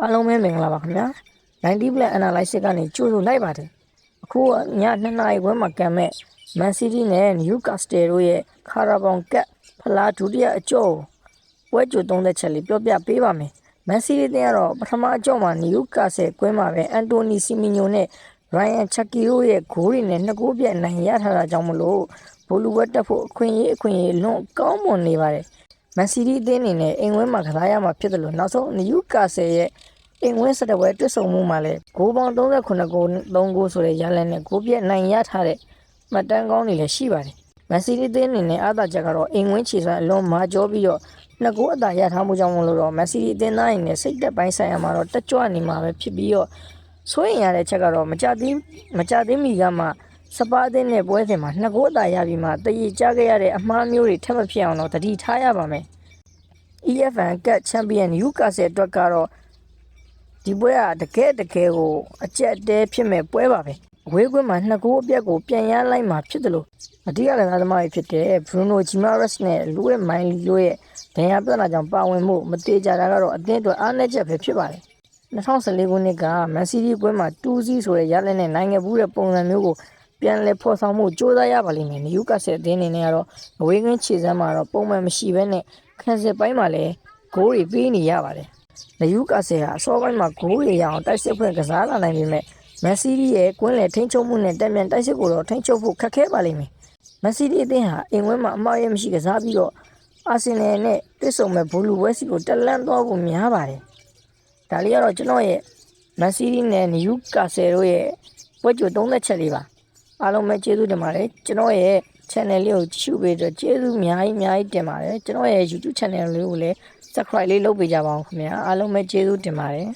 အားလုံးပဲမင်္ဂလာပါခင်ဗျာ90 Black Analysis ကနေကြိုးဆိုလိုက်ပါတယ်အခုည2 နာရီခွဲမှာကံမဲ့ Man City နဲ့ Newcastle တို့ရဲ့ Carabao Cup ဖလားဒုတိယအကျော့ပွဲကြို30ချက်လေးပြောပြပေးပါမယ် Man City တင်ကတော့ပထမအကျော့မှာ Newcastle ကွင်းမှာပဲ Anthony Semenyo နဲ့ Ryan Cherki တို့ရဲ့ဂိုးတွေနဲ့2ဂိုးပြတ်နိုင်ရထားတာကြောင့်မလို့ဘောလူဝက်တက်ဖို့အခွင့်အရေးလွန်ကောင်းမွန်နေပါတယ်Man City အသင်းအနေနဲ့အိမ်ဝင်းမှာကစားရမှာဖြစ်တယ်လို့နောက်ဆုံး Newcastle ရဲ့အိမ်ဝင်း17ပွဲတွစ်ဆုံမှုမှာလည်းဂိုးပေါင်း39ဂိုး3ဂိုးဆိုတဲ့ရလနဲ့ဂိုးပြတ်နိုင်ရထားတဲ့မှတ်တမ်းကောင်းတွေလည်းရှိပါတယ်။ Man City အသင်းအနေနဲ့အားသာချက်ကတော့အိမ်ဝင်းခြေစွမ်းအလွန်မာကျောပြီးတော့2ဂိုးအသာရထားမှုကြောင့်မလို့တော့ Man City အသင်းသားအနေနဲ့စိတ်သက်ပိုင်းဆိုင်ရာမှာတော့တက်ကြွနေမှာပဲဖြစ်ပြီးတော့စိုးရင်ရတဲ့ချက်ကတော့မကြသေးမီကမှစပါးအသင်းနဲ့ပွဲစဉ်မှာ2ဂိုးအသာရပြီးမှတည်ကြခဲ့ရတဲ့အမှားမျိုးတွေထပ်မဖြစ်အောင်တော့တတိထားရပါမယ်။ EFL Cup Champion Newcastle အတွက်ကတော့ဒီပွဲကတကယ်ကိုအကျက်တဲဖြစ်မဲ့ပွဲပါပဲအဝေးကွင်းမှာ2ဂိုးအပြတ်ကိုပြန်ရလိုက်မှာဖြစ်တယ်လို့အဓိကကစားသမားတွေဖြစ်တဲ့ Bruno Guimaraes နဲ့ Luis Milla တို့ရဲ့ဒဏ်ရာပြဿနာကြောင့်ပါဝင်မှုမတေချာတာကတော့အသင်းအတွက်အားနည်းချက်ပဲဖြစ်ပါတယ်2014ခုနှစ်က Man City ပွဲမှာ2-0ဆိုတဲ့ရလနဲ့နိုင်ငံဘူးတဲ့ပုံစံမျိုးကိုပြန်လည်ဖော်ဆောင်မှုစ조사ရပါလိမ့်မယ် Newcastle အသင်းအနေနဲ့ကတော့အဝေးကွင်းခြေစမ်းမှာတော့ပုံမှန်မရှိဘဲနဲ့ခံစစ်ပိုင်းမှာလည်းဂိုးတွေပေးနေရပါတယ်Newcastle ဟာအစောပိုင်းမှာဂိုးတွေရအောင်တိုက်စစ်ဖွင့်ကစားလာနိုင်ပေမဲ့ Man City ရဲ့ကွင်းလယ်ထိန်းချုပ်မှုနဲ့တက်မြန်တိုက်စစ်ကိုတော့ထိန်းချုပ်ဖို့ခက်ခဲပါလိမ့်မယ် Man City အသင်းဟာအင်ဝင်းမှာအမှားရမရှိကစားပြီးတော့ Arsenal နဲ့တွေ့ဆုံမဲ့ဘူလူဝက်စီကိုတက်လန့်သွားဖို့များပါတယ်ဒါလေးကတော့ကျွန်တော်ရဲ့ Man City နဲ့ Newcastle တို့ရဲ့ပွဲကြို30ချက်လေးပါအားလုံးပဲကျေးဇူးတင်ပါတယ်ကျွန်တော်ရဲ့ channel လေးကိုကြည့်ရှုပေးတဲ့ကျေးဇူးအများကြီးတင်ပါတယ်ကျွန်တော်ရဲ့ YouTube channel လေးကိုလည်း subscribe လေးလုပ်ပေးကြပါဦးခင်ဗျာအားလုံးပဲကျေးဇူးတင်ပါတယ်